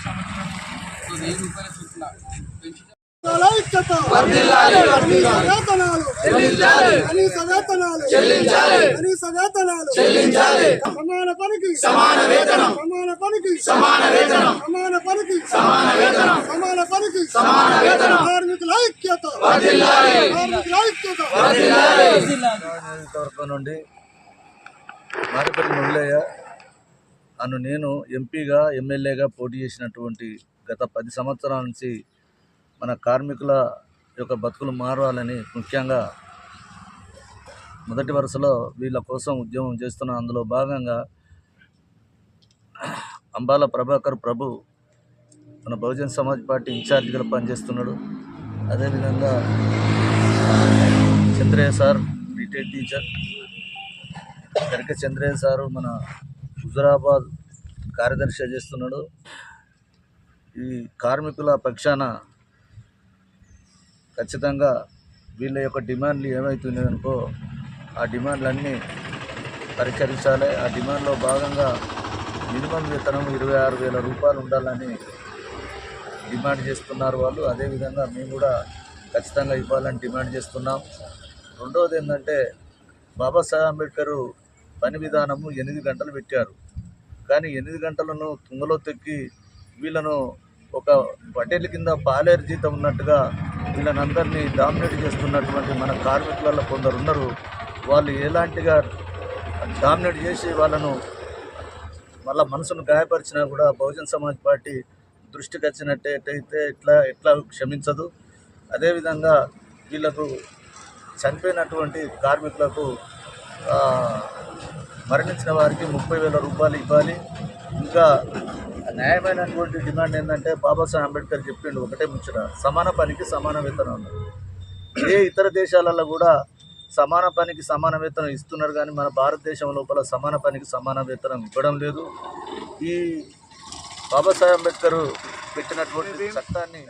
సంవత్సరం 1000 రూపాయల చొప్పున పెంచుతారు. నుండి మారేపల్లి మురళయ్య అను నేను ఎంపీగా ఎమ్మెల్యేగా పోటీ చేసినటువంటి గత 10 సంవత్సరాల నుంచి మన కార్మికుల యొక్క బతుకులు మారాలని ముఖ్యంగా మొదటి వరుసలో వీళ్ళ కోసం ఉద్యమం చేస్తున్న అందులో భాగంగా అంబాల ప్రభాకర్ ప్రభు మన బహుజన్ సమాజ్ పార్టీ ఇన్ఛార్జిగా పనిచేస్తున్నాడు. అదేవిధంగా చంద్రయ్య సార్ రిటైర్డ్ టీచర్, గరిక చంద్రయ్య సారు మన హుజురాబాద్ కార్యదర్శి చేస్తున్నాడు. ఈ కార్మికుల పక్షాన ఖచ్చితంగా వీళ్ళ యొక్క డిమాండ్లు ఏమవుతున్నాయనుకో ఆ డిమాండ్లన్నీ పరిష్కరించాలి. ఆ డిమాండ్లో భాగంగా మినిమం వేతనం 26,000 రూపాయలు ఉండాలని డిమాండ్ చేస్తున్నారు వాళ్ళు. అదేవిధంగా మేము కూడా ఖచ్చితంగా ఇవ్వాలని డిమాండ్ చేస్తున్నాం. రెండవది ఏంటంటే బాబాసాహెబ్ అంబేద్కర్ పని విధానము 8 గంటలు పెట్టారు. కానీ 8 గంటలను తుంగలో తొక్కి వీళ్ళను ఒక పటేల్ కింద పాలేరు జీతం ఉన్నట్టుగా వీళ్ళనందరినీ డామినేట్ చేస్తున్నటువంటి మన కార్మికులలో కొందరు ఉన్నారు. వాళ్ళు ఎలాంటిగా డామినేట్ చేసి వాళ్ళను మళ్ళా మనసును గాయపరిచినా కూడా బహుజన్ సమాజ్ పార్టీ దృష్టికి వచ్చినట్టయితే ఎట్లా క్షమించదు. అదేవిధంగా వీళ్ళకు చనిపోయినటువంటి కార్మికులకు మరణించిన వారికి 30,000 రూపాయలు ఇవ్వాలి. ఇంకా న్యాయమైనటువంటి డిమాండ్ ఏంటంటే బాబాసాహెబ్ అంబేద్కర్ చెప్పిండు ఒకటే ముచ్చట, సమాన పనికి సమాన వేతనం అన్నారు. ఏ ఇతర దేశాలలో కూడా సమాన పనికి సమాన వేతనం ఇస్తున్నారు, కానీ మన భారతదేశం లోపల సమాన పనికి సమాన వేతనం ఇవ్వడం లేదు. ఈ బాబాసాహెబ్ అంబేద్కర్ పెట్టినటువంటి చట్టాన్ని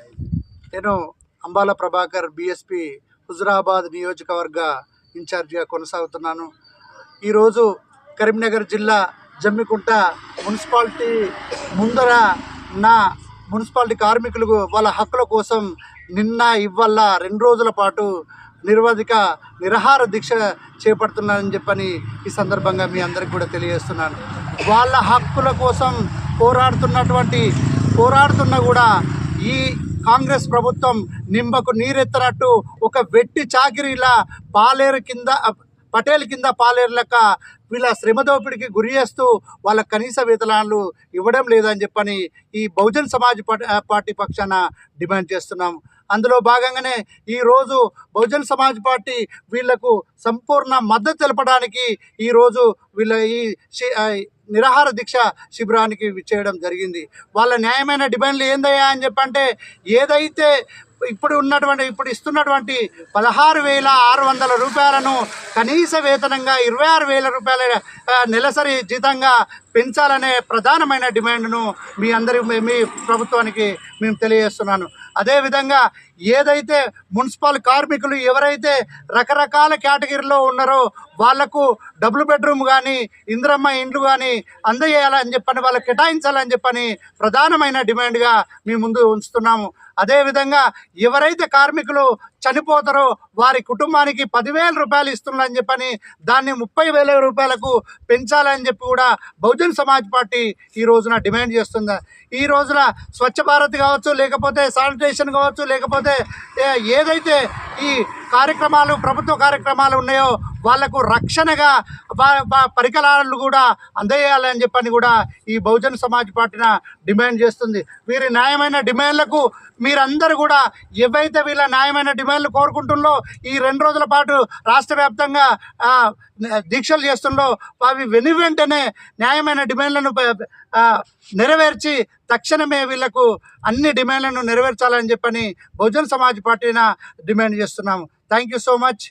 నేను అంబాల ప్రభాకర్ బీఎస్పీ హుజురాబాద్ నియోజకవర్గ ఇన్ఛార్జిగా కొనసాగుతున్నాను. ఈరోజు కరీంనగర్ జిల్లా జమ్మికుంట మున్సిపాలిటీ ముందర నా మున్సిపాలిటీ కార్మికులకు వాళ్ళ హక్కుల కోసం నిన్న ఇవాళ 2 రోజుల పాటు నిరహార దీక్ష చేపడుతున్నానని చెప్పని ఈ సందర్భంగా మీ అందరికి కూడా తెలియజేస్తున్నాను. వాళ్ళ హక్కుల కోసం పోరాడుతున్నా కూడా ఈ కాంగ్రెస్ ప్రభుత్వం నింబకు నీరెత్తనట్టు ఒక వెట్టి చాకిరీలా పటేల్ కింద పాలేరు లెక్క వీళ్ళ శ్రమ దోపిడికి గురి చేస్తూ వాళ్ళ కనీస వేతనాలు ఇవ్వడం లేదని చెప్పని ఈ బహుజన్ సమాజ్ పార్టీ పక్షాన డిమాండ్ చేస్తున్నాం. అందులో భాగంగానే ఈరోజు బహుజన్ సమాజ్ పార్టీ వీళ్లకు సంపూర్ణ మద్దతు తెలపడానికి ఈరోజు వీళ్ళ ఈ నిరాహార దీక్ష శిబిరానికి చేయడం జరిగింది. వాళ్ళ న్యాయమైన డిమాండ్లు ఏందయ్యా అని చెప్పంటే, ఏదైతే ఇప్పుడు ఇస్తున్నటువంటి 16,600 రూపాయలను కనీస వేతనంగా 26,000 రూపాయల నెలసరి జీతంగా పెంచాలనే ప్రధానమైన డిమాండ్ను మీ ప్రభుత్వానికి మేము తెలియజేస్తున్నాను. అదేవిధంగా ఏదైతే మున్సిపల్ కార్మికులు ఎవరైతే రకరకాల కేటగిరీలో ఉన్నారో వాళ్లకు డబుల్ బెడ్రూమ్ కానీ ఇందిరమ్మ ఇండ్లు కానీ అందజేయాలని చెప్పని వాళ్ళకి కేటాయించాలని చెప్పని ప్రధానమైన డిమాండ్గా మీ ముందు ఉంచుతున్నాము. అదేవిధంగా ఎవరైతే కార్మికులు చనిపోతారో వారి కుటుంబానికి 10,000 రూపాయలు ఇస్తున్నారని చెప్పని దాన్ని 30,000 రూపాయలకు పెంచాలని చెప్పి కూడా బహుజన్ సమాజ్ పార్టీ ఈ రోజున డిమాండ్ చేస్తుంది. ఈ రోజున స్వచ్ఛ భారత్ కావచ్చు, లేకపోతే శానిటేషన్ కావచ్చు, లేకపోతే ఏదైతే ఈ కార్యక్రమాలు ప్రభుత్వ కార్యక్రమాలు ఉన్నాయో వాళ్లకు రక్షణగా పరికరాలు కూడా అందజేయాలని చెప్పని కూడా ఈ బహుజన్ సమాజ్ పార్టీన డిమాండ్ చేస్తుంది. వీరి న్యాయమైన డిమాండ్లకు మీరందరూ కూడా ఏవైతే వీళ్ళ న్యాయమైన డిమాండ్లు కోరుకుంటుందో ఈ 2 రోజుల పాటు రాష్ట్ర వ్యాప్తంగా దీక్షలు చేస్తుండో అవి వెంటనే న్యాయమైన డిమాండ్లను నెరవేర్చి తక్షణమే వీళ్లకు అన్ని డిమాండ్లను నెరవేర్చాలని చెప్పని బహుజన్ సమాజ్ పార్టీన డిమాండ్ చేస్తున్నాము. Thank you so much.